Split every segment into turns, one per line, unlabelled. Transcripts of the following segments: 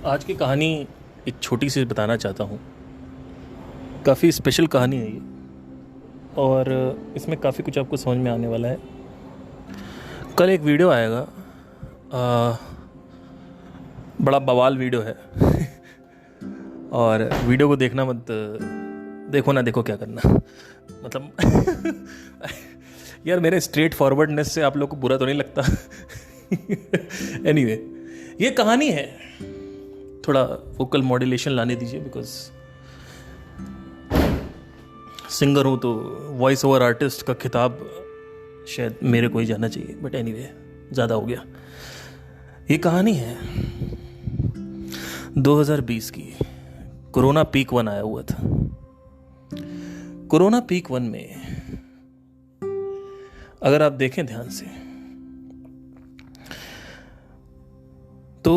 आज की कहानी एक छोटी सी बताना चाहता हूँ। काफ़ी स्पेशल कहानी है ये और इसमें काफ़ी कुछ आपको समझ में आने वाला है। कल एक वीडियो आएगा, बड़ा बवाल वीडियो है और वीडियो को देखना मत, देखो ना देखो क्या करना मतलब यार मेरे स्ट्रेट फॉरवर्डनेस से आप लोग को बुरा तो नहीं लगता? एनीवे, ये कहानी है, थोड़ा वोकल मॉड्यूलेशन लाने दीजिए बिकॉज सिंगर हूँ तो वॉइस ओवर आर्टिस्ट का खिताब शायद मेरे को ही जाना चाहिए, बट एनीवे ज़्यादा हो गया। ये कहानी है 2020 की। कोरोना पीक 1 आया हुआ था। कोरोना पीक 1 में अगर आप देखें ध्यान से तो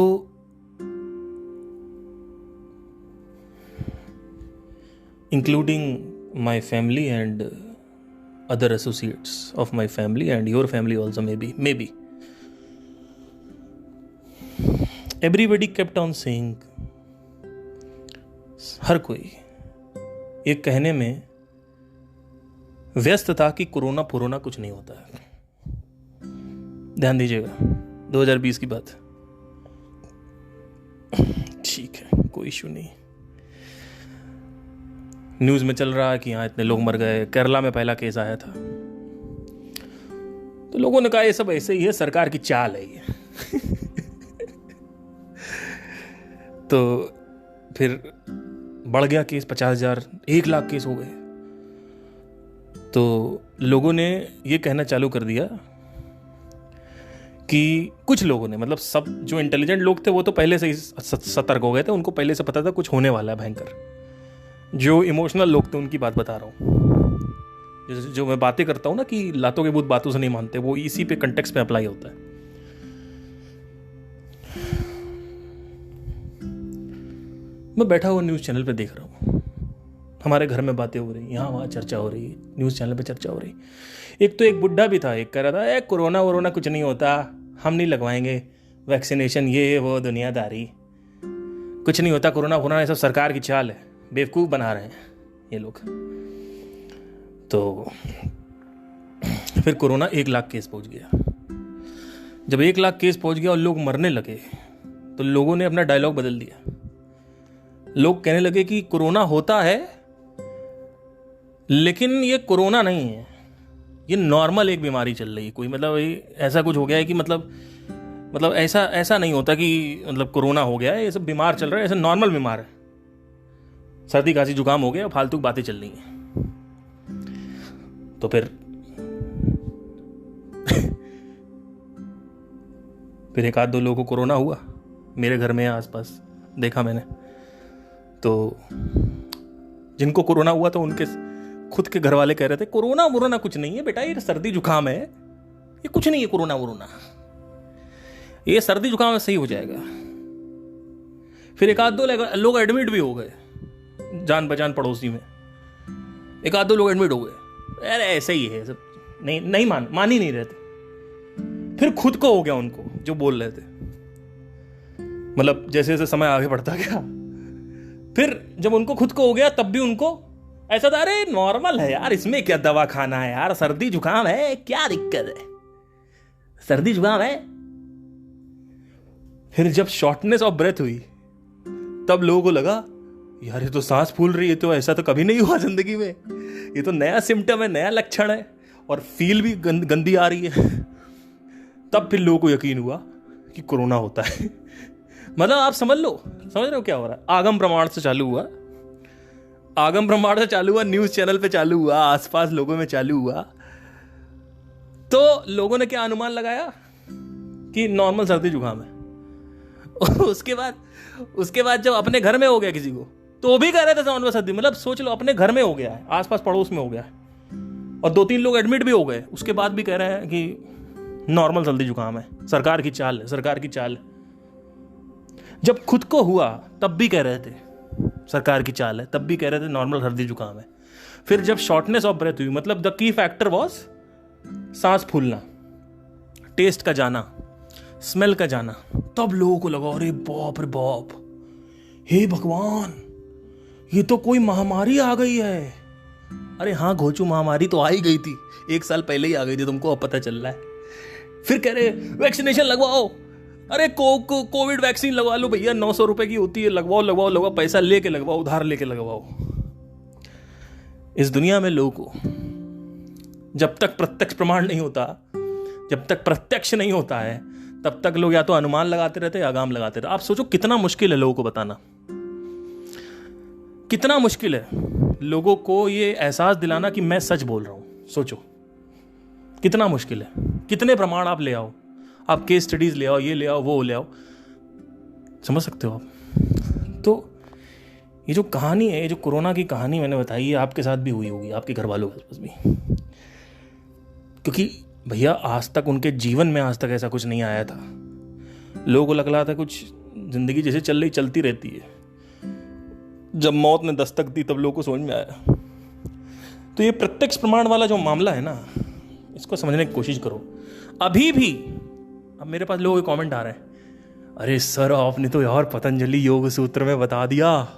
including my family and other associates of my family and your family also maybe everybody kept on saying, हर कोई ये कहने में व्यस्त था कि कोरोना पुरोना कुछ नहीं होता है। ध्यान दीजिएगा, 2020 की बात। ठीक है, कोई इशू नहीं। न्यूज़ में चल रहा है कि यहाँ इतने लोग मर गए, केरला में पहला केस आया था, तो लोगों ने कहा ये सब ऐसे ही है, सरकार की चाल है ये तो फिर बढ़ गया केस, 50,000 1,00,000 केस हो गए। तो लोगों ने ये कहना चालू कर दिया कि कुछ लोगों ने, मतलब सब जो इंटेलिजेंट लोग थे वो तो पहले से ही सतर्क हो गए थे, उनको पहले से पता था कुछ होने वाला है भयंकर। जो इमोशनल लोग थे उनकी बात बता रहा हूँ। जो मैं बातें करता हूँ ना कि लातों के भूत बातों से नहीं मानते, वो इसी पे कंटेक्स्ट पे अप्लाई होता है। मैं बैठा हुआ न्यूज़ चैनल पे देख रहा हूँ, हमारे घर में बातें हो रही, यहाँ वहाँ चर्चा हो रही, न्यूज़ चैनल पे चर्चा हो रही। एक तो एक बुढ़ा भी था, एक कह रहा था कोरोना वोरोना कुछ नहीं होता, हम नहीं लगवाएंगे वैक्सीनेशन, ये वो दुनियादारी, कुछ नहीं होता, कोरोना वोरोना ये सब सरकार की चाल है, बेवकूफ़ बना रहे हैं ये लोग। तो फिर कोरोना 1,00,000 केस पहुंच गया। जब 1,00,000 केस पहुंच गया और लोग मरने लगे तो लोगों ने अपना डायलॉग बदल दिया। लोग कहने लगे कि कोरोना होता है लेकिन ये कोरोना नहीं है, ये नॉर्मल एक बीमारी चल रही है कोई, मतलब ऐसा कुछ हो गया है कि मतलब ऐसा नहीं होता कि मतलब कोरोना हो गया है, ये सब बीमार चल रहा है, ऐसा नॉर्मल बीमार है, सर्दी खांसी जुकाम हो गया, फालतू बातें चल रही हैं। तो फिर एक आध दो लोगों को कोरोना हुआ, मेरे घर में आसपास देखा मैंने। तो जिनको कोरोना हुआ तो उनके खुद के घर वाले कह रहे थे कोरोना वोरोना कुछ नहीं है बेटा, ये सर्दी जुकाम है, ये कुछ नहीं है कोरोना वोरोना, ये सर्दी जुकाम में सही हो जाएगा। फिर एक आध दो लोग एडमिट भी हो गए, जान पहचान पड़ोसी में एक आध दो लोग एडमिट हो गए, अरे ऐसे ही है सब, नहीं मान ही नहीं रहे थे। फिर खुद को हो गया उनको जो बोल रहे थे, मतलब जैसे जैसे समय आगे बढ़ता गया, फिर जब उनको खुद को हो गया तब भी उनको ऐसा था, अरे नॉर्मल है यार, इसमें क्या दवा खाना है यार, सर्दी जुकाम है, क्या दिक्कत है, सर्दी जुकाम है। फिर जब शॉर्टनेस ऑफ ब्रेथ हुई तब लोगों को लगा यार ये तो सांस फूल रही है, तो ऐसा तो कभी नहीं हुआ जिंदगी में, ये तो नया सिम्टम है, नया लक्षण है, और फील भी गंदी आ रही है। तब फिर लोगों को यकीन हुआ कि कोरोना होता है। मतलब आप समझ रहे हो क्या हो रहा है। आगम प्रमाण से चालू हुआ, न्यूज चैनल पे चालू हुआ, आसपास लोगों में चालू हुआ। तो लोगों ने क्या अनुमान लगाया कि नॉर्मल सर्दी जुकाम है। उसके बाद जब अपने घर में हो गया किसी को, तो वो भी कह रहे थे नॉर्मल सर्दी, मतलब सोच लो अपने घर में हो गया है, आसपास पड़ोस में हो गया है, और 2-3 लोग एडमिट भी हो गए, उसके बाद भी कह रहे हैं कि नॉर्मल सर्दी जुकाम है, सरकार की चाल है। जब खुद को हुआ तब भी कह रहे थे सरकार की चाल है, तब भी कह रहे थे नॉर्मल सर्दी जुकाम है। फिर जब शॉर्टनेस ऑफ ब्रेथ हुई, मतलब द की फैक्टर वॉज सांस फूलना, टेस्ट का जाना, स्मेल का जाना, तब लोगों को लगा अरे बाप रे बाप हे भगवान, ये तो कोई महामारी आ गई है। अरे हाँ घोचू, महामारी तो आ ही गई थी, 1 साल पहले ही आ गई थी, तुमको अब पता चल रहा है। फिर कह रहे वैक्सीनेशन लगवाओ। अरे कोविड वैक्सीन लगवा लो भैया, 900 रुपए की होती है, लगवाओ लगवाओ लगवाओ, पैसा लेके लगवाओ, उधार लेके लगवाओ। इस दुनिया में लोगों को जब तक प्रत्यक्ष प्रमाण नहीं होता, जब तक प्रत्यक्ष नहीं होता है, तब तक लोग या तो अनुमान लगाते रहते या अगाम लगाते रहते। आप सोचो कितना मुश्किल है लोगों को बताना, कितना मुश्किल है लोगों को ये एहसास दिलाना कि मैं सच बोल रहा हूं। सोचो कितना मुश्किल है। कितने प्रमाण आप ले आओ, आप केस स्टडीज ले आओ, ये ले आओ, वो ले आओ, समझ सकते हो आप। तो ये जो कहानी है, ये जो कोरोना की कहानी मैंने बताई, ये आपके साथ भी हुई होगी, आपके घर वालों के पास भी, क्योंकि भैया आज तक उनके जीवन में आज तक ऐसा कुछ नहीं आया था। लोगों को लग रहा था कुछ जिंदगी जैसे चल रही चलती रहती है। जब मौत ने दस्तक दी तब लोगों को समझ में आया। तो ये प्रत्यक्ष प्रमाण वाला जो मामला है ना, इसको समझने की कोशिश करो। अभी भी अब मेरे पास लोगों के कमेंट आ रहे हैं, अरे सर आपने तो यार पतंजलि योग सूत्र में बता दिया,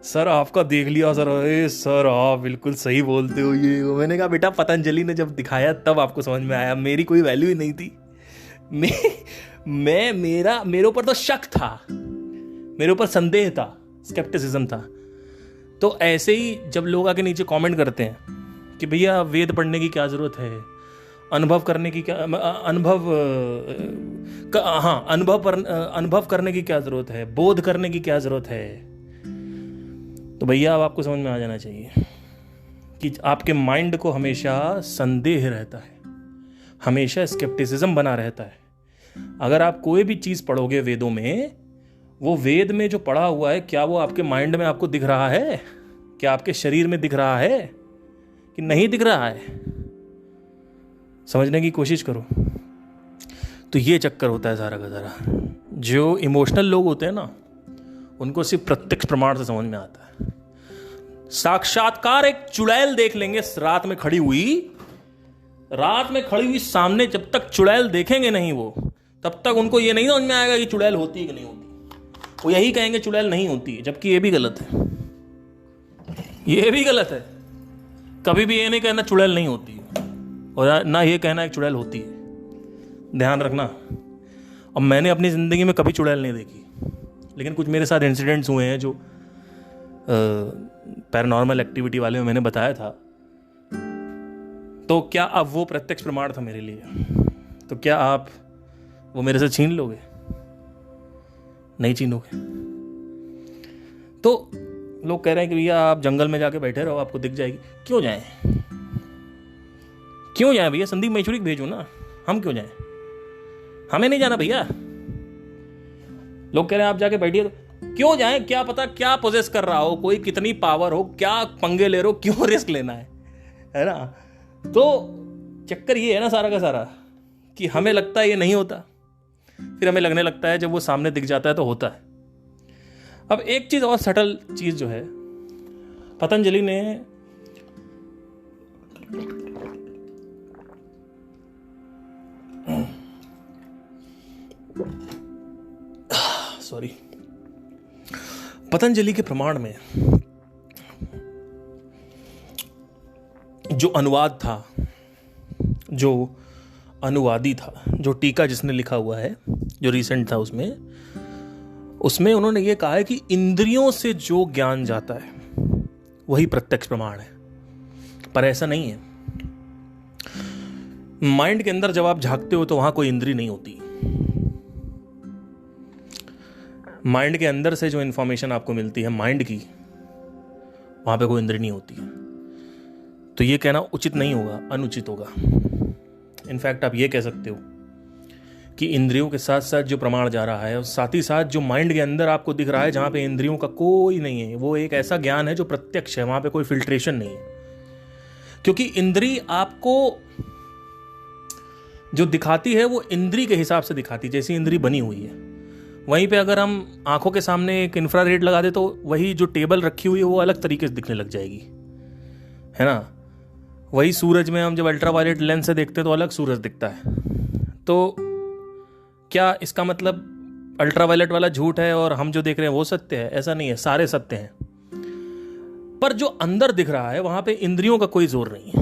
सर आपका देख लिया सर, अरे सर आप बिल्कुल सही बोलते हो ये। मैंने कहा बेटा पतंजलि ने जब दिखाया तब आपको समझ में आया, मेरी कोई वैल्यू ही नहीं थी। मेरे ऊपर तो शक था, मेरे ऊपर संदेह था, स्केप्टिसिज्म था। तो ऐसे ही जब लोग आके नीचे कमेंट करते हैं कि भैया वेद पढ़ने की क्या जरूरत है, अनुभव करने की क्या अनुभव करने की क्या जरूरत है, बोध करने की क्या जरूरत है, तो भैया अब आपको समझ में आ जाना चाहिए कि आपके माइंड को हमेशा संदेह रहता है, हमेशा स्केप्टिसिज्म बना रहता है। अगर आप कोई भी चीज पढ़ोगे वेदों में, वो वेद में जो पढ़ा हुआ है क्या वो आपके माइंड में आपको दिख रहा है, क्या आपके शरीर में दिख रहा है कि नहीं दिख रहा है, समझने की कोशिश करो। तो ये चक्कर होता है सारा का सारा। जो इमोशनल लोग होते हैं ना, उनको सिर्फ प्रत्यक्ष प्रमाण से समझ में आता है। साक्षात्कार एक चुड़ैल देख लेंगे रात में खड़ी हुई सामने, जब तक चुड़ैल देखेंगे नहीं वो, तब तक उनको ये नहीं समझ में आएगा कि चुड़ैल होती है कि नहीं होती। वो यही कहेंगे चुड़ैल नहीं होती है, जबकि ये भी गलत है, ये भी गलत है। कभी भी ये नहीं कहना चुड़ैल नहीं होती है, और ना ये कहना एक चुड़ैल होती है। ध्यान रखना। अब मैंने अपनी ज़िंदगी में कभी चुड़ैल नहीं देखी, लेकिन कुछ मेरे साथ इंसिडेंट्स हुए हैं जो पैरानॉर्मल एक्टिविटी वाले में मैंने बताया था। तो क्या अब वो प्रत्यक्ष प्रमाण था मेरे लिए, तो क्या आप वो मेरे से छीन लोगे? नहीं छीनोगे। तो लोग कह रहे हैं कि भैया आप जंगल में जाके बैठे रहो, आपको दिख जाएगी। क्यों जाएं भैया? संदीप महेश्वरी को भेजो ना, हम क्यों जाएं? हमें नहीं जाना भैया। लोग कह रहे हैं आप जाके बैठिए, तो क्यों जाएं? क्या पता क्या पोजेस कर रहा हो, कोई कितनी पावर हो, क्या पंगे ले रहे हो, क्यों रिस्क लेना है ना? तो चक्कर ये है ना सारा का सारा कि हमें लगता है ये नहीं होता, फिर हमें लगने लगता है जब वो सामने दिख जाता है तो होता है। अब एक चीज और सटल चीज जो है, पतंजलि ने पतंजलि के प्रमाण में जो अनुवाद था, जो अनुवादी था, जो टीका जिसने लिखा हुआ है, जो रिसेंट था, उसमें उन्होंने ये कहा है कि इंद्रियों से जो ज्ञान जाता है वही प्रत्यक्ष प्रमाण है। पर ऐसा नहीं है। माइंड के अंदर जब आप झांकते हो तो वहां कोई इंद्री नहीं होती। माइंड के अंदर से जो इंफॉर्मेशन आपको मिलती है माइंड की, वहां पे कोई इंद्री नहीं होती है। तो ये कहना उचित नहीं होगा, अनुचित होगा। इनफैक्ट आप ये कह सकते हो कि इंद्रियों के साथ साथ जो प्रमाण जा रहा है और साथ ही साथ जो माइंड के अंदर आपको दिख रहा है, जहां पे इंद्रियों का कोई नहीं है, वो एक ऐसा ज्ञान है जो प्रत्यक्ष है, वहां पे कोई फिल्ट्रेशन नहीं है। क्योंकि इंद्री आपको जो दिखाती है वो इंद्री के हिसाब से दिखाती है, जैसी इंद्री बनी हुई है। वहीं पे अगर हम आंखों के सामने एक इंफ्रारेड लगा दे तो वही जो टेबल रखी हुई है वो अलग तरीके से दिखने लग जाएगी, है ना। वही सूरज में हम जब अल्ट्रावायलेट लेंस से देखते हैं तो अलग सूरज दिखता है। तो क्या इसका मतलब अल्ट्रावायलेट वाला झूठ है और हम जो देख रहे हैं वो सत्य है, ऐसा नहीं है, सारे सत्य हैं। पर जो अंदर दिख रहा है वहां पे इंद्रियों का कोई जोर नहीं है।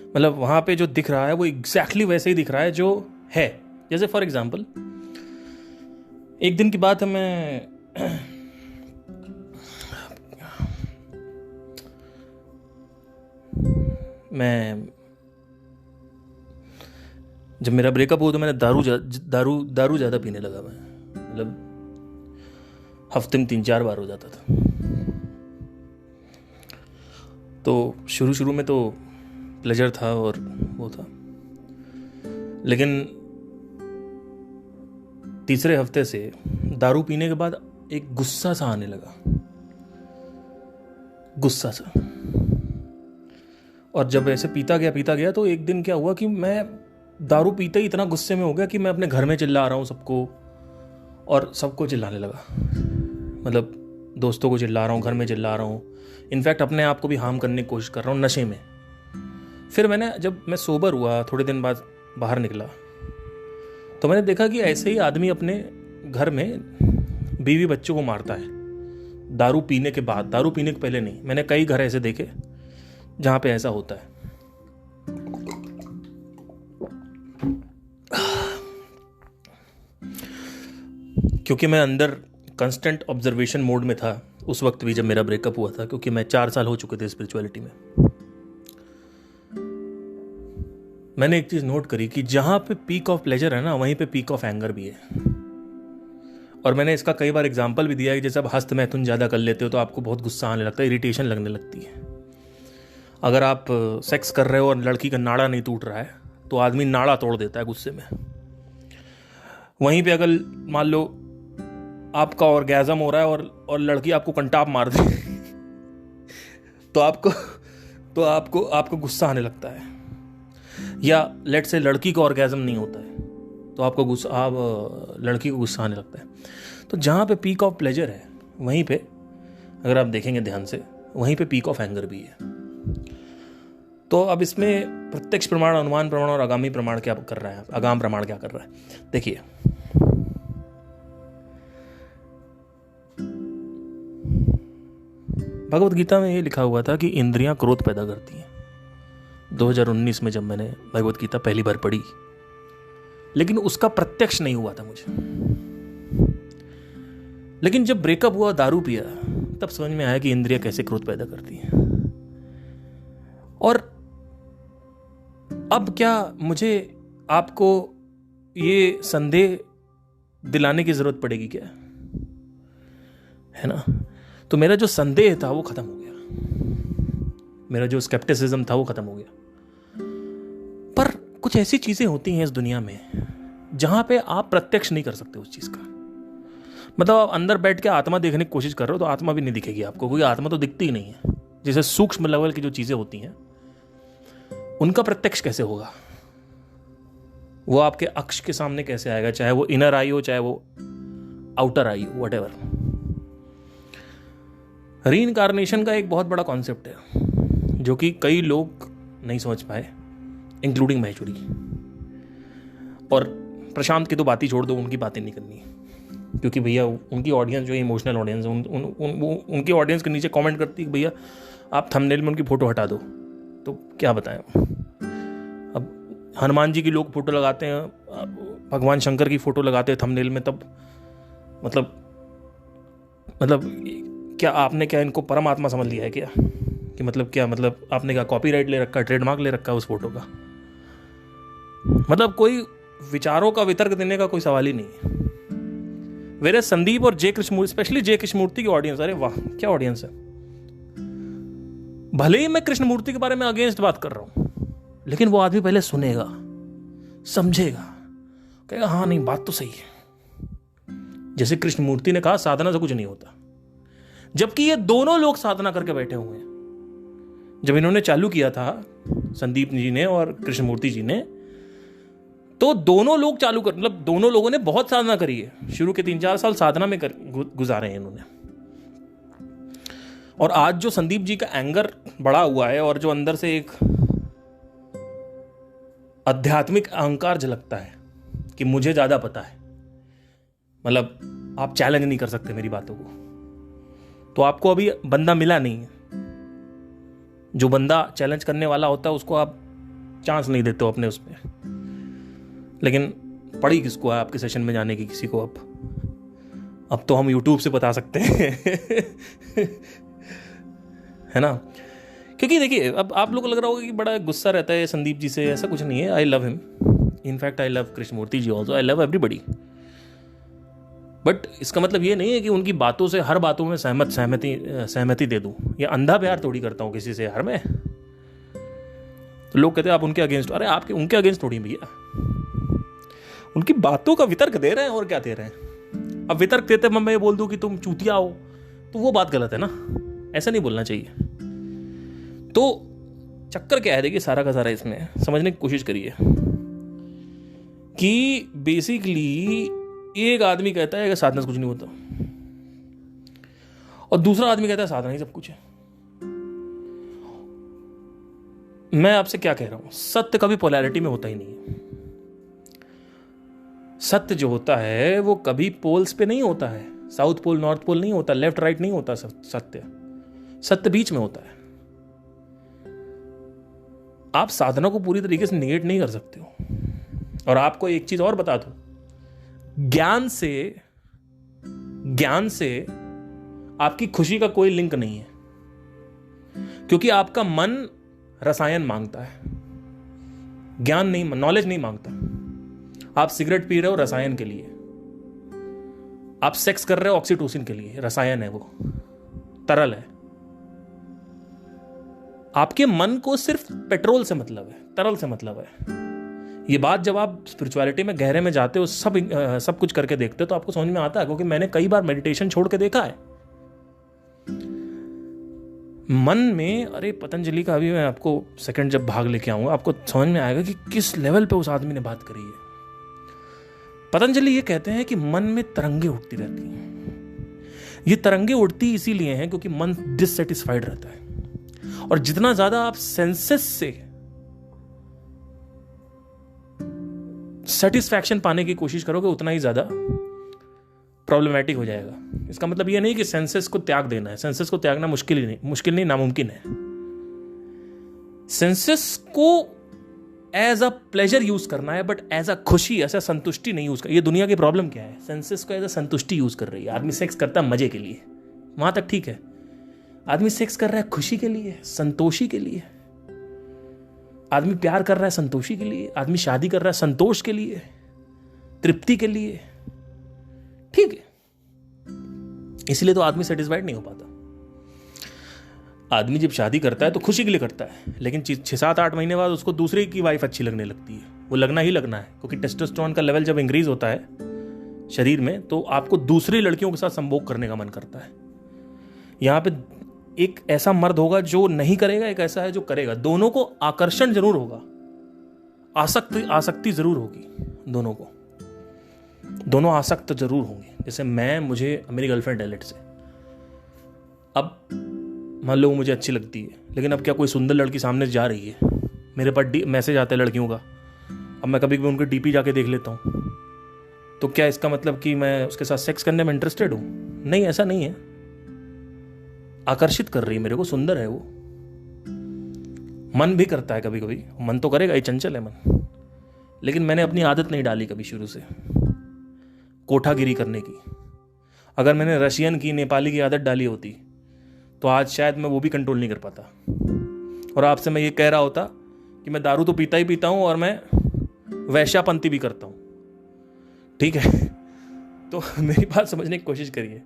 मतलब वहां पे जो दिख रहा है वो एग्जैक्टली वैसे ही दिख रहा है जो है। जैसे फॉर एग्जाम्पल, एक दिन की बात है, मैं जब मेरा ब्रेकअप हुआ तो मैंने दारू ज़्यादा पीने लगा। मैं मतलब हफ्ते में 3-4 बार हो जाता था। तो शुरू में तो प्लेजर था और वो था, लेकिन तीसरे हफ्ते से दारू पीने के बाद एक गुस्सा सा आने लगा, गुस्सा सा। और जब ऐसे पीता गया तो एक दिन क्या हुआ कि मैं दारू पीते ही इतना गुस्से में हो गया कि मैं अपने घर में चिल्ला रहा हूँ सबको, और सबको चिल्लाने लगा। मतलब दोस्तों को चिल्ला रहा हूँ, घर में चिल्ला रहा हूँ, इनफैक्ट अपने आप को भी हार्म करने की कोशिश कर रहा हूँ नशे में। फिर जब मैं सोबर हुआ, थोड़े दिन बाद बाहर निकला, तो मैंने देखा कि ऐसे ही आदमी अपने घर में बीवी बच्चों को मारता है दारू पीने के बाद, दारू पीने के पहले नहीं। मैंने कई घर ऐसे देखे जहां पे ऐसा होता है। क्योंकि मैं अंदर कांस्टेंट ऑब्जर्वेशन मोड में था उस वक्त भी जब मेरा ब्रेकअप हुआ था, क्योंकि मैं 4 साल हो चुके थे स्पिरिचुअलिटी में। मैंने एक चीज नोट करी कि जहां पे पीक ऑफ प्लेजर है ना, वहीं पे पीक ऑफ एंगर भी है। और मैंने इसका कई बार एग्जांपल भी दिया है कि जैसे आप हस्त मैथुन ज्यादा कर लेते हो तो आपको बहुत गुस्सा आने लगता है, इरिटेशन लगने लगती है। अगर आप सेक्स कर रहे हो और लड़की का नाड़ा नहीं टूट रहा है तो आदमी नाड़ा तोड़ देता है गुस्से में। वहीं पे अगर मान लो आपका ऑर्गेज़म हो रहा है और लड़की आपको कंटाप मार दे तो आपको गुस्सा आने लगता है। या लेट से लड़की का ऑर्गेज़म नहीं होता है तो आप लड़की को गुस्सा आने लगता है। तो जहाँ पे पीक ऑफ प्लेजर है वहीं पे अगर आप देखेंगे ध्यान से, वहीं पे पीक ऑफ एंगर भी है। तो अब इसमें प्रत्यक्ष प्रमाण, अनुमान प्रमाण और आगामी प्रमाण क्या कर रहा है, आगाम प्रमाण क्या कर रहा है, देखिए। भगवत गीता में ये लिखा हुआ था कि इंद्रियां क्रोध पैदा करती हैं। 2019 में जब मैंने भगवत गीता पहली बार पढ़ी, लेकिन उसका प्रत्यक्ष नहीं हुआ था मुझे। लेकिन जब ब्रेकअप हुआ, दारू पिया, तब समझ में आया कि इंद्रियां कैसे क्रोध पैदा करती हैं। और अब क्या मुझे आपको ये संदेह दिलाने की जरूरत पड़ेगी क्या, है ना? तो मेरा जो संदेह था वो खत्म हो गया, मेरा जो स्केप्टिसिज्म था वो खत्म हो गया। पर कुछ ऐसी चीजें होती हैं इस दुनिया में जहां पे आप प्रत्यक्ष नहीं कर सकते उस चीज का। मतलब आप अंदर बैठ के आत्मा देखने की कोशिश कर रहे हो तो आत्मा भी नहीं दिखेगी आपको, क्योंकि आत्मा तो दिखती ही नहीं है। जैसे सूक्ष्म लेवल की जो चीजें होती हैं उनका प्रत्यक्ष कैसे होगा? वो आपके अक्ष के सामने कैसे आएगा, चाहे वो इनर आई हो चाहे वो आउटर आई हो, व्हाटएवर। रीइंकार्नेशन का एक बहुत बड़ा कॉन्सेप्ट है जो कि कई लोग नहीं समझ पाए, इंक्लूडिंग महेश्वरी। और प्रशांत की तो बात ही छोड़ दो, उनकी बातें नहीं करनी, क्योंकि भैया उनकी ऑडियंस जो इमोशनल ऑडियंस है, उनकी ऑडियंस के नीचे कमेंट करती है भैया आप थंबनेल में उनकी फोटो हटा दो। तो क्या बताएं, अब हनुमान जी की लोग फोटो लगाते हैं, भगवान शंकर की फोटो लगाते हैं थंबनेल में, तब मतलब क्या आपने क्या इनको परमात्मा समझ लिया है क्या? कि मतलब क्या, मतलब आपने क्या कॉपीराइट ले रखा है, ट्रेडमार्क ले रखा है उस फोटो का? मतलब कोई विचारों का वितर्क देने का कोई सवाल ही नहीं है। मेरे संदीप और जय कृष्णमूर्ति, स्पेशली जय कृष्णमूर्ति की ऑडियंस, अरे वाह क्या ऑडियंस है। भले ही मैं कृष्णमूर्ति के बारे में अगेंस्ट बात कर रहा हूं, लेकिन वो आदमी पहले सुनेगा, समझेगा, कहेगा हाँ नहीं बात तो सही है। जैसे कृष्णमूर्ति ने कहा साधना से कुछ नहीं होता, जबकि ये दोनों लोग साधना करके बैठे हुए हैं। जब इन्होंने चालू किया था, संदीप जी ने और कृष्णमूर्ति जी ने, तो दोनों लोग मतलब दोनों लोगों ने बहुत साधना करी है। शुरू के 3-4 साल साधना में गुजारे हैं इन्होंने। और आज जो संदीप जी का एंगर बढ़ा हुआ है और जो अंदर से एक आध्यात्मिक अहंकार झलकता है कि मुझे ज्यादा पता है, मतलब आप चैलेंज नहीं कर सकते मेरी बातों को, तो आपको अभी बंदा मिला नहीं है। जो बंदा चैलेंज करने वाला होता है उसको आप चांस नहीं देते हो अपने उस पर। लेकिन पड़ी किसको है आपके सेशन में जाने की, किसी को। अब तो हम यूट्यूब से बता सकते हैं है ना। क्योंकि देखिए, अब आप लोग को लग रहा होगा कि बड़ा गुस्सा रहता है संदीप जी से, ऐसा कुछ नहीं है। I love him, in fact I love Krishnamurti ji also, I love everybody. But इसका मतलब ये नहीं है कि उनकी बातों से हर बातों में सहमति दे दूं, या अंधा प्यार थोड़ी करता हूं किसी से हर मैं। तो लोग कहते हैं आप उनके अगेंस्ट, अरे आपके उनके अगेंस्ट थोड़ी भैया, उनकी बातों का वितर्क दे रहे हैं, और क्या दे रहे हैं। अब वितर्क देते मैं ये बोल दूं कि तुम चूतिया हो, तो वो बात गलत है ना, ऐसा नहीं बोलना चाहिए। तो चक्कर क्या है, देखिए सारा का सारा इसमें समझने की कोशिश करिए कि बेसिकली एक आदमी कहता है कि साधना से कुछ नहीं होता, और दूसरा आदमी कहता है साधना ही सब कुछ है। मैं आपसे क्या कह रहा हूं, सत्य कभी पोलैरिटी में होता ही नहीं है। सत्य जो होता है वो कभी पोल्स पे नहीं होता है, साउथ पोल नॉर्थ पोल नहीं होता, लेफ्ट राइट नहीं होता। सत्य बीच में होता है। आप साधना को पूरी तरीके से निगेट नहीं कर सकते हो। और आपको एक चीज और बता दूं, ज्ञान से आपकी खुशी का कोई लिंक नहीं है, क्योंकि आपका मन रसायन मांगता है, ज्ञान नहीं, नॉलेज नहीं मांगता। आप सिगरेट पी रहे हो रसायन के लिए, आप सेक्स कर रहे हो ऑक्सीटोसिन के लिए, रसायन है वो, तरल है। आपके मन को सिर्फ पेट्रोल से मतलब है, तरल से मतलब है। ये बात जब आप स्पिरिचुअलिटी में गहरे में जाते हो, सब कुछ करके देखते हो, तो आपको समझ में आता है। क्योंकि मैंने कई बार मेडिटेशन छोड़ के देखा है मन में। अरे पतंजलि का अभी मैं आपको सेकंड जब भाग लेके आऊंगा, आपको समझ में आएगा कि किस लेवल पे उस आदमी ने बात करी है। पतंजलि ये कहते हैं कि मन में तरंगे उठती रहती हैं। ये तरंगे उठती इसीलिए हैं क्योंकि मन डिससेटिस्फाइड रहता है, और जितना ज्यादा आप सेंसेस से सेटिस्फैक्शन पाने की कोशिश करोगे, उतना ही ज्यादा प्रॉब्लमैटिक हो जाएगा। इसका मतलब यह नहीं कि सेंसेस को त्याग देना है, सेंसेस को त्यागना मुश्किल नहीं, नामुमकिन है। सेंसेस को एज अ प्लेजर यूज करना है, बट एज अ खुशी, ऐसा संतुष्टि नहीं यूज कर। ये दुनिया की प्रॉब्लम क्या है, सेंसेस को एज अ संतुष्टि यूज कर रही है। आदमी सेक्स करता है मजे के लिए, वहां तक ठीक है। आदमी सेक्स कर रहा है खुशी के लिए, संतोषी के लिए। आदमी प्यार कर रहा है संतोषी के लिए, आदमी शादी कर रहा है संतोष के लिए, तृप्ति के लिए, ठीक है। इसलिए तो आदमी सेटिस्फाइड नहीं हो पाता। आदमी जब शादी करता है तो खुशी के लिए करता है, लेकिन 6-7-8 महीने बाद उसको दूसरे की वाइफ अच्छी लगने लगती है। वो लगना ही लगना है, क्योंकि टेस्टोस्टेरोन का लेवल जब इंक्रीज होता है शरीर में, तो आपको दूसरी लड़कियों के साथ संभोग करने का मन करता है। यहां पे एक ऐसा मर्द होगा जो नहीं करेगा, एक ऐसा है जो करेगा। दोनों को आकर्षण जरूर होगा, आसक्ति जरूर होगी। दोनों आसक्त जरूर होंगे। जैसे मुझे मेरी गर्लफ्रेंड है लेट से, अब मान लो मुझे अच्छी लगती है, लेकिन अब क्या कोई सुंदर लड़की सामने जा रही है, मेरे पास मैसेज आता है लड़कियों का, अब मैं कभी कभी उनके डीपी जाके देख लेता हूँ, तो क्या इसका मतलब कि मैं उसके साथ सेक्स करने में इंटरेस्टेड हूँ? नहीं, ऐसा नहीं है। आकर्षित कर रही है मेरे को, सुंदर है वो। मन भी करता है कभी कभी, मन तो करेगा ही, चंचल है मन। लेकिन मैंने अपनी आदत नहीं डाली कभी शुरू से कोठागिरी करने की। अगर मैंने रशियन की, नेपाली की आदत डाली होती तो आज शायद मैं वो भी कंट्रोल नहीं कर पाता, और आपसे मैं ये कह रहा होता कि मैं दारू तो पीता ही पीता हूं और मैं वैश्यापंथी भी करता हूं, ठीक है। तो मेरी बात समझने की कोशिश करिए।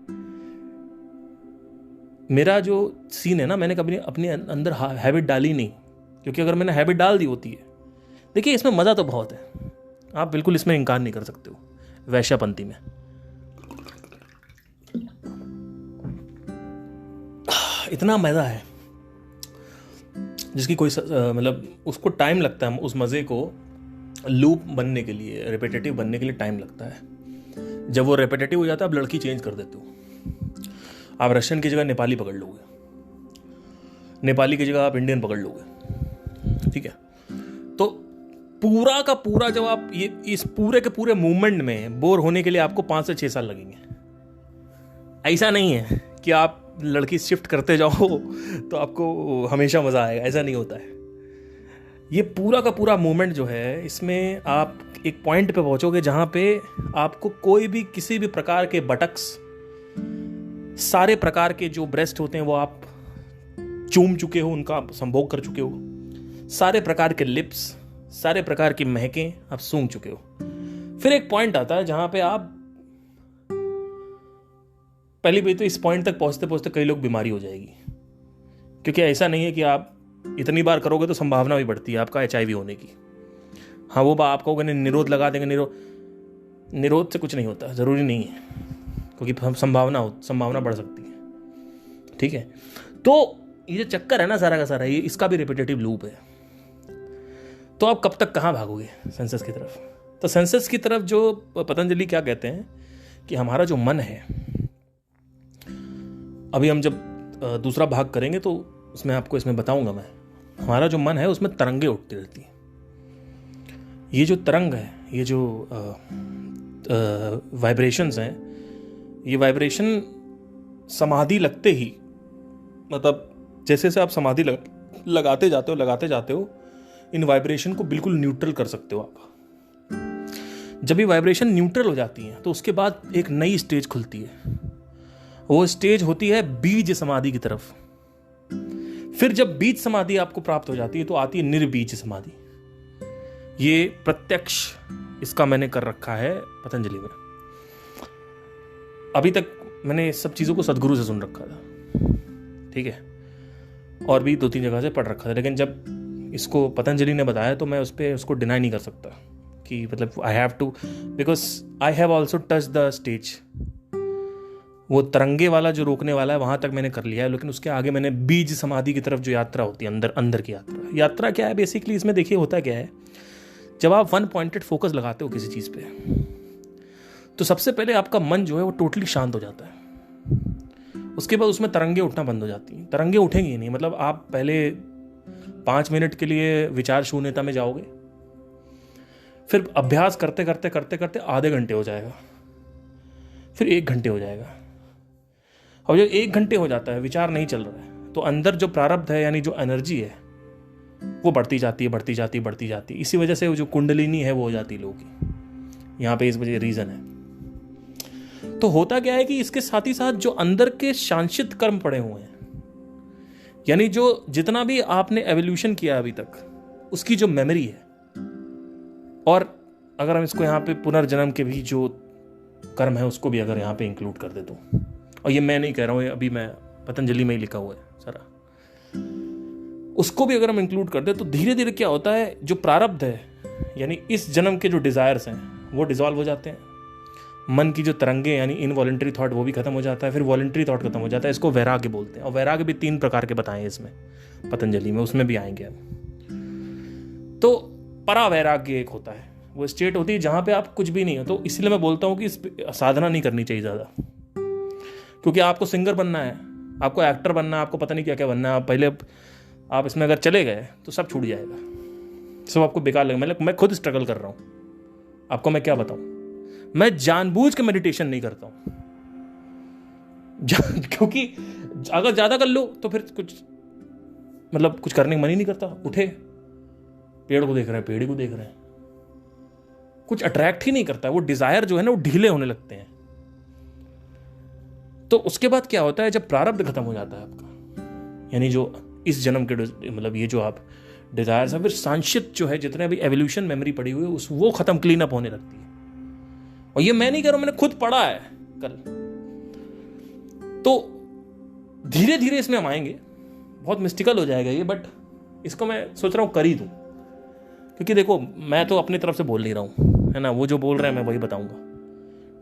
मेरा जो सीन है ना, मैंने कभी अपने अंदर हैबिट डाली नहीं, क्योंकि अगर मैंने हैबिट डाल दी होती है, देखिए इसमें मजा तो बहुत है, आप बिल्कुल इसमें इनकार नहीं कर सकते हो। वैश्यापंथी में इतना मजा है जिसकी कोई मतलब उसको टाइम लगता है, उस मजे को लूप बनने के लिए, रिपीटेटिव बनने के लिए टाइम लगता है। जब वो रिपीटेटिव हो जाता है, आप लड़की चेंज कर देते हो। आप रशियन की जगह नेपाली पकड़ लोगे, नेपाली की जगह आप इंडियन पकड़ लोगे, ठीक है। तो पूरा का पूरा जब आप ये इस पूरे के पूरे मूवमेंट में बोर होने के लिए आपको 5 से 6 साल लगेंगे। ऐसा नहीं है कि आप लड़की शिफ्ट करते जाओ तो आपको हमेशा मजा आएगा, ऐसा नहीं होता है। ये पूरा का पूरा मूवमेंट जो है, इसमें आप एक पॉइंट पे पहुंचोगे जहां पे आपको कोई भी किसी भी प्रकार के बटक्स, सारे प्रकार के जो ब्रेस्ट होते हैं वो आप चूम चुके हो, उनका आप संभोग कर चुके हो, सारे प्रकार के लिप्स, सारे प्रकार की महकें आप सूंघ चुके हो। फिर एक पॉइंट आता है जहां पे आप पहली बात तो इस पॉइंट तक पहुंचते पहुंचते कई लोग बीमारी हो जाएगी, क्योंकि ऐसा नहीं है कि आप इतनी बार करोगे तो संभावना भी बढ़ती है आपका HIV होने की। हाँ, वो आप कहोगे निरोध लगा देंगे, निरोध से कुछ नहीं होता, जरूरी नहीं है, क्योंकि संभावना बढ़ सकती है। ठीक है, तो ये जो चक्कर है ना सारा का सारा, ये इसका भी रिपीटेटिव लूप है। तो आप कब तक कहाँ भागोगे सेंसस की तरफ? तो सेंसस की तरफ जो पतंजलि क्या कहते हैं कि हमारा जो मन है, अभी हम जब दूसरा भाग करेंगे तो उसमें आपको इसमें बताऊंगा मैं, हमारा जो मन है उसमें तरंगे उठती रहती हैं। ये जो तरंग है, ये जो वाइब्रेशंस हैं, ये वाइब्रेशन समाधि लगते ही, मतलब जैसे से आप समाधि लगाते जाते हो इन वाइब्रेशन को बिल्कुल न्यूट्रल कर सकते हो आप। जब ये वाइब्रेशन न्यूट्रल हो जाती है तो उसके बाद एक नई स्टेज खुलती है, वो स्टेज होती है बीज समाधि की तरफ। फिर जब बीज समाधि आपको प्राप्त हो जाती है तो आती है निर्बीज समाधि। ये प्रत्यक्ष इसका मैंने कर रखा है पतंजलि में। अभी तक मैंने इस सब चीज़ों को सदगुरु से सुन रखा था, ठीक है, और भी 2-3 जगह से पढ़ रखा था, लेकिन जब इसको पतंजलि ने बताया तो मैं उस पर उसको डिनाई नहीं कर सकता कि मतलब I have to, because I have also touch the stage. वो तरंगे वाला जो रोकने वाला है वहां तक मैंने कर लिया है, लेकिन उसके आगे मैंने बीज समाधि की तरफ जो यात्रा होती है, अंदर की यात्रा क्या है बेसिकली, इसमें देखिए होता क्या है, जब आप वन पॉइंटेड फोकस लगाते हो किसी चीज पे तो सबसे पहले आपका मन जो है वो टोटली शांत हो जाता है। उसके बाद उसमें तरंगे उठना बंद हो जाती हैं। तरंगे उठेंगी ही नहीं, मतलब आप पहले 5 मिनट के लिए विचार शून्यता में जाओगे, फिर अभ्यास करते करते आधे घंटे हो जाएगा, फिर 1 घंटे हो जाएगा। और जब 1 घंटे हो जाता है विचार नहीं चल रहा है तो अंदर जो प्रारब्ध है यानी जो एनर्जी है वो बढ़ती जाती है। इसी वजह से वो जो कुंडलिनी है वो हो जाती है लोगों की, यहाँ पे इस वजह रीजन है। तो होता क्या है कि इसके साथ ही साथ जो अंदर के सांशित कर्म पड़े हुए हैं, यानी जो जितना भी आपने एवोल्यूशन किया अभी तक उसकी जो मेमोरी है, और अगर हम इसको यहाँ पे पुनर्जन्म के भी जो कर्म है उसको भी अगर यहाँ पे इंक्लूड कर दे तो, और ये मैं नहीं कह रहा हूँ, अभी मैं पतंजलि में ही लिखा हुआ है सारा, उसको भी अगर हम इंक्लूड कर दे तो धीरे धीरे क्या होता है, जो प्रारब्ध है यानी इस जन्म के जो डिजायर्स हैं वो डिसॉल्व हो जाते हैं। मन की जो तरंगे यानी इनवॉलंटरी थॉट वो भी खत्म हो जाता है, फिर वॉलंटरी थॉट खत्म हो जाता है। इसको वैराग्य बोलते हैं, और वैराग्य भी 3 प्रकार के बताए हैं इसमें पतंजलि में, उसमें भी आएंगे हम। तो परावैराग्य एक होता है, वो स्टेट होती है जहां पे आप कुछ भी नहीं हो। तो इसलिए मैं बोलता हूं कि साधना नहीं करनी चाहिए ज्यादा, क्योंकि आपको सिंगर बनना है, आपको एक्टर बनना है, आपको पता नहीं क्या क्या बनना है, आप पहले आप इसमें अगर चले गए तो सब छूट जाएगा, सब आपको बेकार लगेगा। मैं खुद स्ट्रगल कर रहा हूं, आपको मैं क्या बताऊं। मैं जानबूझ के मेडिटेशन नहीं करता हूं क्योंकि अगर ज्यादा कर लो तो फिर कुछ मतलब कुछ करने का मन ही नहीं करता। उठे पेड़ को देख रहे हैं, पेड़ को देख रहे हैं, कुछ अट्रैक्ट ही नहीं करता। वो डिजायर जो है ना वो ढीले होने लगते हैं। तो उसके बाद क्या होता है, जब प्रारब्ध खत्म हो जाता है आपका, यानी जो इस जन्म के मतलब ये जो आप डिजायर्स है, फिर सांशित जो है जितने भी एवोल्यूशन मेमोरी पड़ी हुई है उस वो खत्म, क्लीन अप होने लगती है। और ये मैं नहीं कह रहा हूं, मैंने खुद पढ़ा है कल। तो धीरे धीरे इसमें हम आएंगे, बहुत मिस्टिकल हो जाएगा ये, बट इसको मैं सोच रहा हूं कर ही दूं, क्योंकि देखो मैं तो अपनी तरफ से बोल नहीं रहा हूं, है ना, वो जो बोल रहे हैं मैं वही बताऊंगा,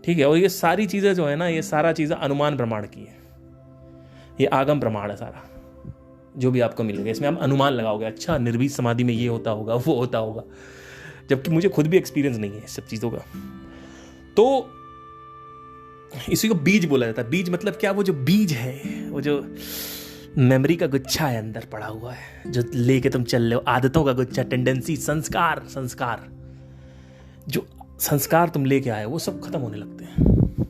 ठीक है। और ये सारी चीजें जो है ना, ये सारा चीजें अनुमान प्रमाण की है, ये आगम प्रमाण है सारा जो भी आपको मिलेगा, इसमें आप अनुमान लगाओगे, अच्छा निर्बीज समाधि में ये होता होगा, वो होता होगा, जबकि मुझे खुद भी एक्सपीरियंस नहीं है इस सब चीजों का। तो इसी को बीज बोला जाता है। बीज मतलब क्या, वो जो बीज है, वो जो मेमोरी का गुच्छा है अंदर पड़ा हुआ है जो लेके तुम चल रहे हो, आदतों का गुच्छा, टेंडेंसी, संस्कार जो संस्कार तुम लेके आए वो सब खत्म होने लगते हैं।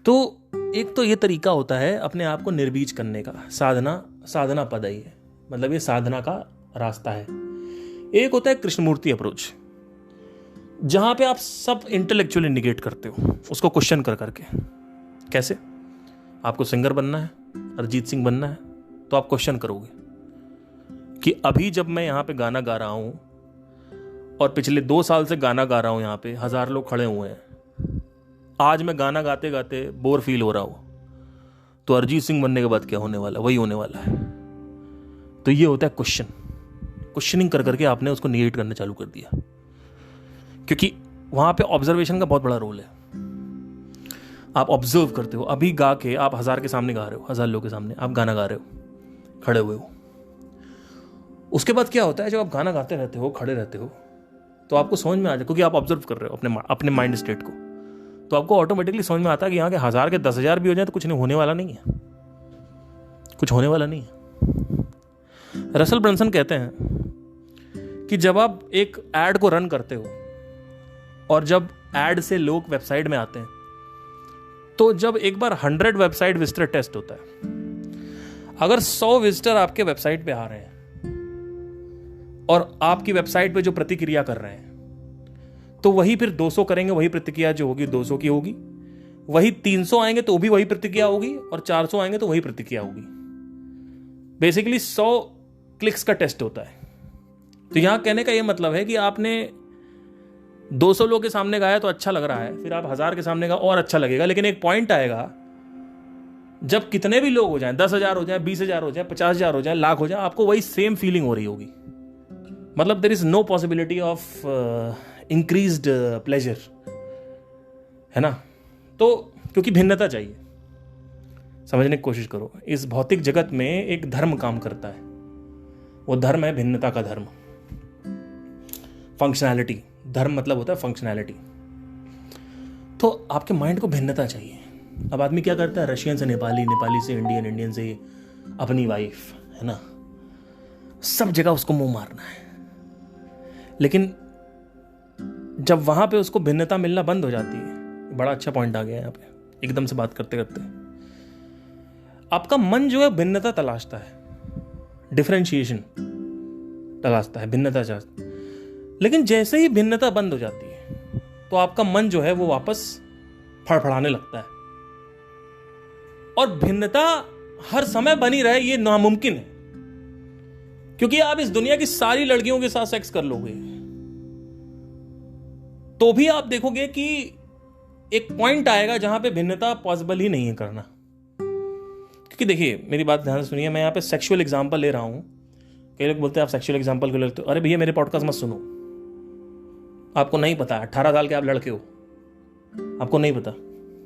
तो एक तो ये तरीका होता है अपने आप को निर्बीज करने का, साधना पद है, मतलब ये साधना का रास्ता है। एक होता है कृष्णमूर्ति अप्रोच, जहां पे आप सब इंटेलेक्चुअली निगेट करते हो उसको क्वेश्चन कर करके। कैसे? आपको सिंगर बनना है, अरिजीत सिंह बनना है, तो आप क्वेश्चन करोगे कि अभी जब मैं यहां पे गाना गा रहा हूं और पिछले 2 साल से गाना गा रहा हूं, यहां पे 1000 लोग खड़े हुए हैं, आज मैं गाना गाते गाते बोर फील हो रहा हूं, तो अरिजीत सिंह बनने के बाद क्या होने वाला, वही होने वाला है। तो ये होता है क्वेश्चनिंग कर करके आपने उसको निगेट करना चालू कर दिया, क्योंकि वहां पे ऑब्जर्वेशन का बहुत बड़ा रोल है। आप ऑब्जर्व करते हो, अभी गा के आप 1000 के सामने गा रहे हो, 1000 लोगों के सामने आप गाना गा रहे हो, खड़े हुए हो। उसके बाद क्या होता है, जब आप गाना गाते रहते हो, खड़े रहते हो, तो आपको समझ में आ जाए, क्योंकि आप ऑब्जर्व कर रहे हो अपने माइंड स्टेट को, तो आपको ऑटोमेटिकली समझ में आता है कि यहाँ के 1000 के 10,000 भी हो जाए तो कुछ नहीं होने वाला नहीं है, कुछ होने वाला नहीं है। रसल ब्रंसन कहते हैं कि जब आप एक एड को रन करते हो और जब एड से लोग वेबसाइट में आते हैं, तो जब एक बार 100 वेबसाइट विजिटर टेस्ट होता है, अगर 100 विजिटर आपके वेबसाइट पे आ रहे हैं और आपकी वेबसाइट पे जो प्रतिक्रिया कर रहे हैं, तो वही फिर 200 करेंगे, वही प्रतिक्रिया जो होगी 200 की होगी, वही 300 आएंगे तो भी वही प्रतिक्रिया होगी, और 400 आएंगे तो वही प्रतिक्रिया होगी। बेसिकली 100 क्लिक्स का टेस्ट होता है। तो यहां कहने का यह मतलब है कि आपने 200 लोगों के सामने गाया तो अच्छा लग रहा है, फिर आप 1000 के सामने गा और अच्छा लगेगा, लेकिन एक पॉइंट आएगा जब कितने भी लोग हो जाएं, 10,000 हो जाए, 20,000 हो जाए, 50,000 हो जाए, लाख हो जाए, आपको वही सेम फीलिंग हो रही होगी। मतलब there is no possibility of increased pleasure, है ना। तो क्योंकि भिन्नता चाहिए, समझने की कोशिश करो। इस भौतिक जगत में एक धर्म काम करता है, वो धर्म है भिन्नता का धर्म, फंक्शनैलिटी। धर्म मतलब होता है फंक्शनैलिटी। तो आपके माइंड को भिन्नता चाहिए। अब आदमी क्या करता है, रशियन से नेपाली, नेपाली से इंडियन, इंडियन से अपनी वाइफ, है ना, सब जगह उसको मुंह मारना है। लेकिन जब वहां पे उसको भिन्नता मिलना बंद हो जाती है, बड़ा अच्छा पॉइंट आ गया यहाँ पे एकदम से बात करते करते, आपका मन जो है भिन्नता तलाशता है, डिफरेंशिएशन तलाशता है, भिन्नता चाहता है। लेकिन जैसे ही भिन्नता बंद हो जाती है तो आपका मन जो है वो वापस फड़फड़ाने लगता है, और भिन्नता हर समय बनी रहे ये नामुमकिन है, क्योंकि आप इस दुनिया की सारी लड़कियों के साथ सेक्स कर लोगे तो भी आप देखोगे कि एक पॉइंट आएगा जहां पे भिन्नता पॉसिबल ही नहीं है करना। क्योंकि देखिए, मेरी बात ध्यान से सुनिए, मैं यहां पे सेक्सुअल एग्जांपल ले रहा हूं। कई लोग बोलते हैं आप सेक्सुअल एग्जांपल क्यों लेते हो? अरे भैया, मेरे पॉडकास्ट मत सुनो, आपको नहीं पता, 18 साल के आप लड़के हो, आपको नहीं पता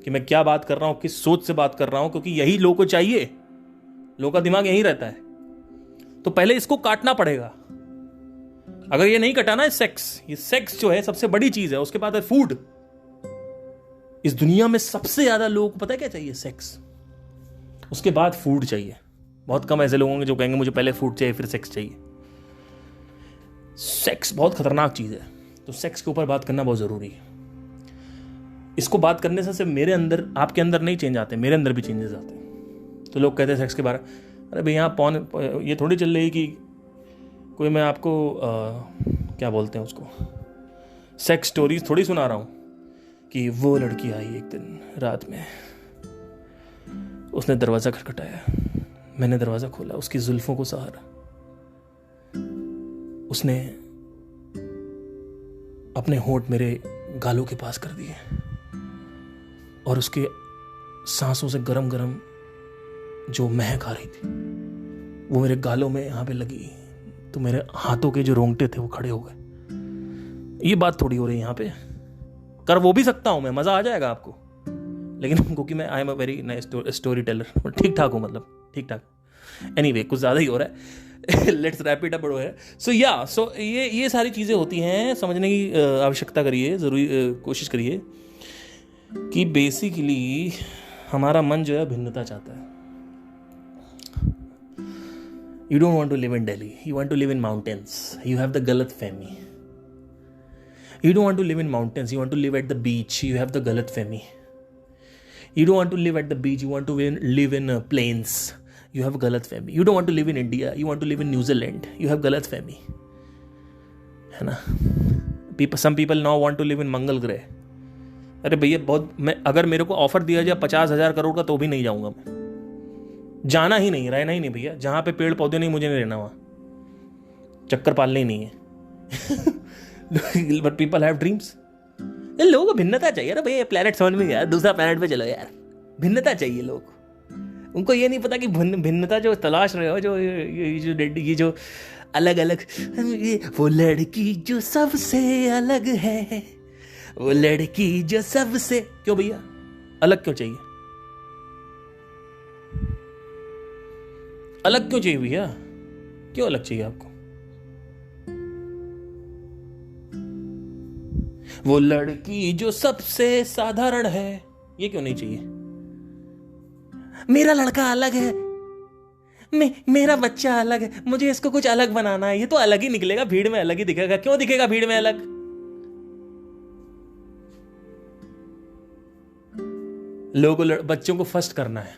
कि मैं क्या बात कर रहा हूं, किस सोच से बात कर रहा हूं, क्योंकि यही लोगों को चाहिए, लोगों का दिमाग यही रहता है। तो पहले इसको काटना पड़ेगा। अगर ये नहीं कटाना है, ये सेक्स जो है सबसे बड़ी चीज है, उसके बाद है फूड। इस दुनिया में सबसे ज्यादा लोगों को पता है क्या चाहिए? सेक्स। उसके बाद फूड चाहिए। बहुत कम ऐसे लोग होंगे जो कहेंगे मुझे पहले फूड चाहिए फिर सेक्स चाहिए। सेक्स बहुत खतरनाक चीज है, तो सेक्स के ऊपर बात करना बहुत जरूरी है। इसको बात करने से सिर्फ मेरे अंदर, आपके अंदर नहीं चेंज आते, मेरे अंदर भी चेंजेस आते हैं। तो लोग कहते हैं सेक्स के बारे में, अरे भैया ये थोड़ी चल रही कि कोई मैं आपको क्या बोलते हैं उसको, सेक्स स्टोरीज थोड़ी सुना रहा हूं कि वो लड़की आई एक दिन रात में, उसने दरवाजा खटखटाया, मैंने दरवाजा खोला, उसकी जुल्फों को सहारा, उसने अपने होंठ मेरे गालों के पास कर दिए और उसके सांसों से गरम गरम जो महक आ रही थी वो मेरे गालों में यहां पे लगी, तो मेरे हाथों के जो रोंगटे थे वो खड़े हो गए। ये बात थोड़ी हो रही है यहां पे, कर वो भी सकता हूं मैं, मजा आ जाएगा आपको, लेकिन क्योंकि मैं I am a very nice story teller, ठीक ठाक हूं, मतलब ठीक ठाक। एनीवे, कुछ ज्यादा ही हो रहा है, लेट्स रैप इट अप। सो ये सारी चीजें होती हैं, समझने की आवश्यकता करिए, जरूरी कोशिश करिए कि बेसिकली हमारा मन जो है भिन्नता चाहता है। You don't want to live in Delhi. You want to live in mountains. You have the Galat Fehmi. You don't want to live in mountains. You want to live at the beach. You have the Galat Fehmi. You don't want to live at the beach. You want to live in plains. You have Galat Fehmi. You don't want to live in India. You want to live in New Zealand. You have Galat Fehmi. है ना? Some people now want to live in मंगल ग्रह. अरे भैया अगर मेरे को offer दिया जाए 50,000 करोड़ का तो भी नहीं जाऊंगा मैं. जाना ही नहीं, रहना ही नहीं भैया. जहां पे पेड़ पौधे नहीं, मुझे नहीं रहना वहां. चक्कर पालने ही नहीं है. But people have dreams. लोगों को भिन्नता चाहिए ना भैया. प्लेनेट समझ में गया, दूसरा प्लेनेट पे चलो यार. भिन्नता चाहिए लोग. उनको ये नहीं पता कि भिन्नता जो तलाश रहे हो, ये जो अलग अलग, वो लड़की जो सबसे अलग है, वो लड़की जो सबसे, क्यों भैया अलग क्यों चाहिए? अलग क्यों चाहिए भैया? क्यों अलग चाहिए आपको? वो लड़की जो सबसे साधारण है, ये क्यों नहीं चाहिए? मेरा लड़का अलग है, मेरा बच्चा अलग है, मुझे इसको कुछ अलग बनाना है. ये तो अलग ही निकलेगा, भीड़ में अलग ही दिखेगा. क्यों दिखेगा भीड़ में अलग? लोगों को बच्चों को फर्स्ट करना है,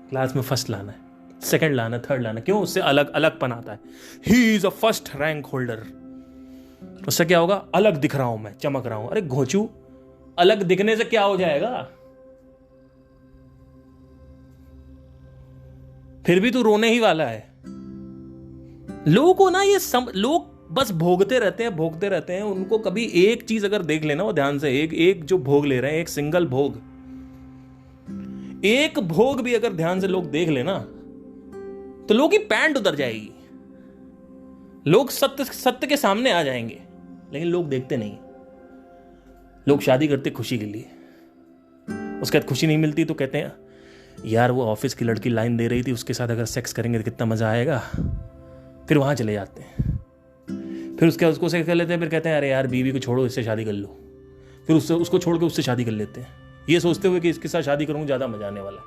क्लास में फर्स्ट लाना है, सेकंड लाना, थर्ड लाना. क्यों? उससे अलग अलगपन आता है. He is a first rank holder. उससे क्या होगा? अलग दिख रहा हूं मैं, चमक रहा हूं. अरे घोचू, अलग दिखने से क्या हो जाएगा? फिर भी तू रोने ही वाला है. लोगों को ना लोग बस भोगते रहते हैं. उनको कभी एक चीज अगर देख लेना वो ध्यान से, एक जो भोग ले रहे हैं, एक सिंगल भोग, एक भोग भी अगर ध्यान से लोग देख लेना तो लोग की पैंट उतर जाएगी. लोग सत्य के सामने आ जाएंगे. लेकिन लोग देखते नहीं. लोग शादी करते खुशी के लिए, उसके बाद खुशी नहीं मिलती तो कहते हैं यार वो ऑफिस की लड़की लाइन दे रही थी, उसके साथ अगर सेक्स करेंगे तो कितना मजा आएगा. फिर वहां चले जाते हैं. फिर उसके उसको सेक्स कर लेते हैं. फिर कहते हैं अरे यार बीवी को छोड़ो, इससे शादी कर लो. फिर उसको छोड़ के उससे शादी कर लेते हैं, ये सोचते हुए कि इसके साथ शादी करूंगा ज्यादा मजा आने वाला.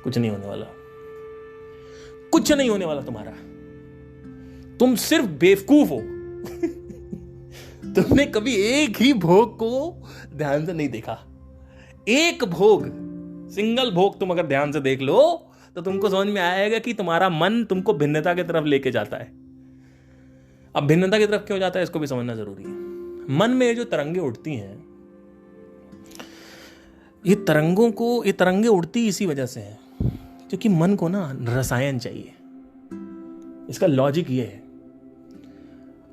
कुछ नहीं होने वाला. कुछ नहीं होने वाला तुम्हारा. तुम सिर्फ बेवकूफ हो. तुमने कभी एक ही भोग को ध्यान से नहीं देखा. एक भोग, सिंगल भोग तुम अगर ध्यान से देख लो तो तुमको समझ में आएगा कि तुम्हारा मन तुमको भिन्नता की तरफ लेके जाता है. अब भिन्नता की तरफ क्यों जाता है इसको भी समझना जरूरी है. मन में जो तरंगे उठती हैं, ये तरंगे उड़ती इसी वजह से है क्योंकि मन को ना रसायन चाहिए. इसका लॉजिक ये है.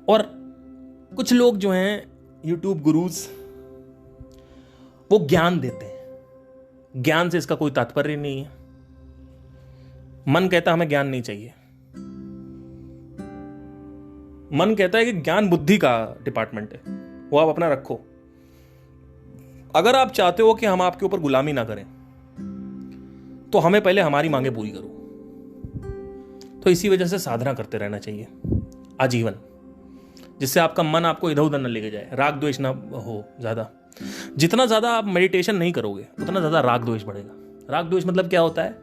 और कुछ लोग जो हैं यूट्यूब गुरुज, वो ज्ञान देते हैं. ज्ञान से इसका कोई तात्पर्य नहीं है. मन कहता है हमें ज्ञान नहीं चाहिए. मन कहता है कि ज्ञान बुद्धि का डिपार्टमेंट है, वो आप अपना रखो. अगर आप चाहते हो कि हम आपके ऊपर गुलामी ना करें तो हमें पहले हमारी मांगे पूरी करो. तो इसी वजह से साधना करते रहना चाहिए आजीवन, जिससे आपका मन आपको इधर उधर न लेके जाए. राग द्वेष ना हो ज्यादा. जितना ज्यादा आप मेडिटेशन नहीं करोगे उतना ज्यादा राग द्वेष बढ़ेगा. राग द्वेष मतलब क्या होता है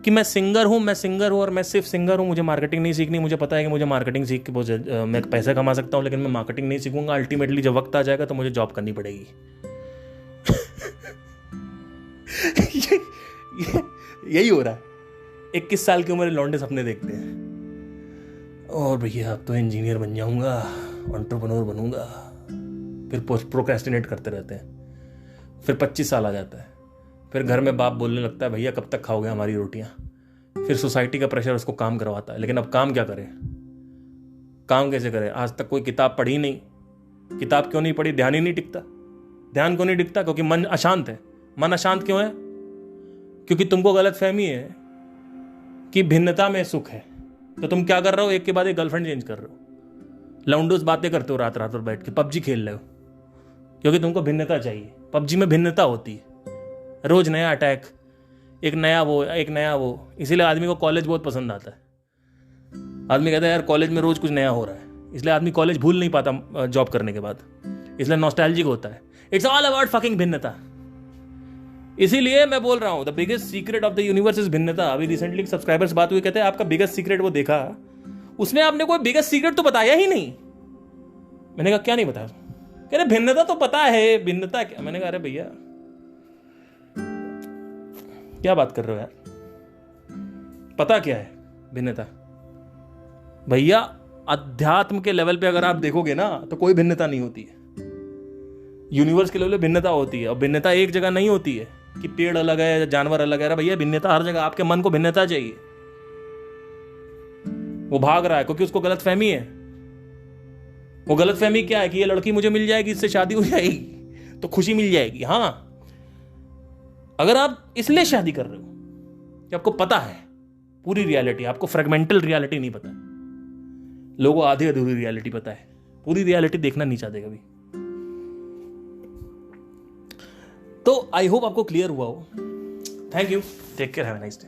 कि मैं सिंगर हूं और मैं सिर्फ सिंगर हूं, मुझे मार्केटिंग नहीं सीखनी. मुझे पता है कि मुझे मार्केटिंग सीख के मैं पैसा कमा सकता हूं, लेकिन मैं मार्केटिंग नहीं सीखूंगा. अल्टीमेटली जब वक्त आ जाएगा तो मुझे जॉब करनी पड़ेगी. यही हो रहा है. 21 साल की उम्र लौंडे सपने देखते हैं और भैया अब तो इंजीनियर बन जाऊंगा, एंटरप्रेन्योर बनूंगा. फिर प्रोक्रेस्टिनेट करते रहते हैं. फिर 25 साल आ जाता है. फिर घर में बाप बोलने लगता है भैया कब तक खाओगे हमारी रोटियां. फिर सोसाइटी का प्रेशर उसको काम करवाता है. लेकिन अब काम क्या करे, काम कैसे करे? आज तक कोई किताब पढ़ी नहीं. किताब क्यों नहीं पढ़ी? ध्यान ही नहीं टिकता. ध्यान क्यों नहीं टिकता? क्योंकि मन अशांत है. मन अशांत क्यों है? क्योंकि तुमको गलत फहमी है कि भिन्नता में सुख है. तो तुम क्या कर रहे हो? एक के बाद एक गर्लफ्रेंड चेंज कर रहे हो, लौंडोस बातें करते हो रात रात भर बैठ के, पबजी खेल रहे हो क्योंकि तुमको भिन्नता चाहिए. पबजी में भिन्नता होती है, रोज नया अटैक, एक नया वो. इसीलिए आदमी को कॉलेज बहुत पसंद आता है. आदमी कहता है यार कॉलेज में रोज कुछ नया हो रहा है, इसलिए आदमी कॉलेज भूल नहीं पाता जॉब करने के बाद. इसलिए नॉस्टैल्जिक होता है. इट्स ऑल अबाउट फकिंग भिन्नता. इसीलिए मैं बोल रहा हूं the biggest secret of the universe is भिन्नता। अभी रिसेंटली सब्सक्राइबर्स बात हुई, कहते हैं आपका बिगेस्ट सीक्रेट वो देखा, उसमें आपने कोई बिगेस्ट सीक्रेट तो बताया ही नहीं। मैंने कहा क्या नहीं बताया? कह रहे भिन्नता तो पता है, भिन्नता क्या? मैंने कहा अरे भैया क्या बात कर रहे हो यार, पता क्या है भिन्नता? भैया अध्यात्म के लेवल पे अगर आप देखोगे ना तो कोई भिन्नता नहीं होती है। यूनिवर्स के लेवल पे भिन्नता होती है, और भिन्नता एक जगह नहीं होती है कि पेड़ अलग है जानवर अलग है। भैया भिन्नता हर जगह। आपके मन को भिन्नता चाहिए, वो भाग रहा है क्योंकि उसको गलत फहमी है। वो गलत फहमी क्या है कि ये लड़की मुझे मिल जाएगी, इससे शादी हो जाएगी तो खुशी मिल जाएगी। हाँ, अगर आप इसलिए शादी कर रहे हो कि आपको पता है पूरी रियलिटी, आपको फ्रेगमेंटल रियलिटी नहीं पता। लोगों को आधी अधूरी रियलिटी पता है, पूरी रियलिटी देखना नहीं चाहते कभी। तो आई होप आपको क्लियर हुआ हो। Thank you, take care, have a nice day.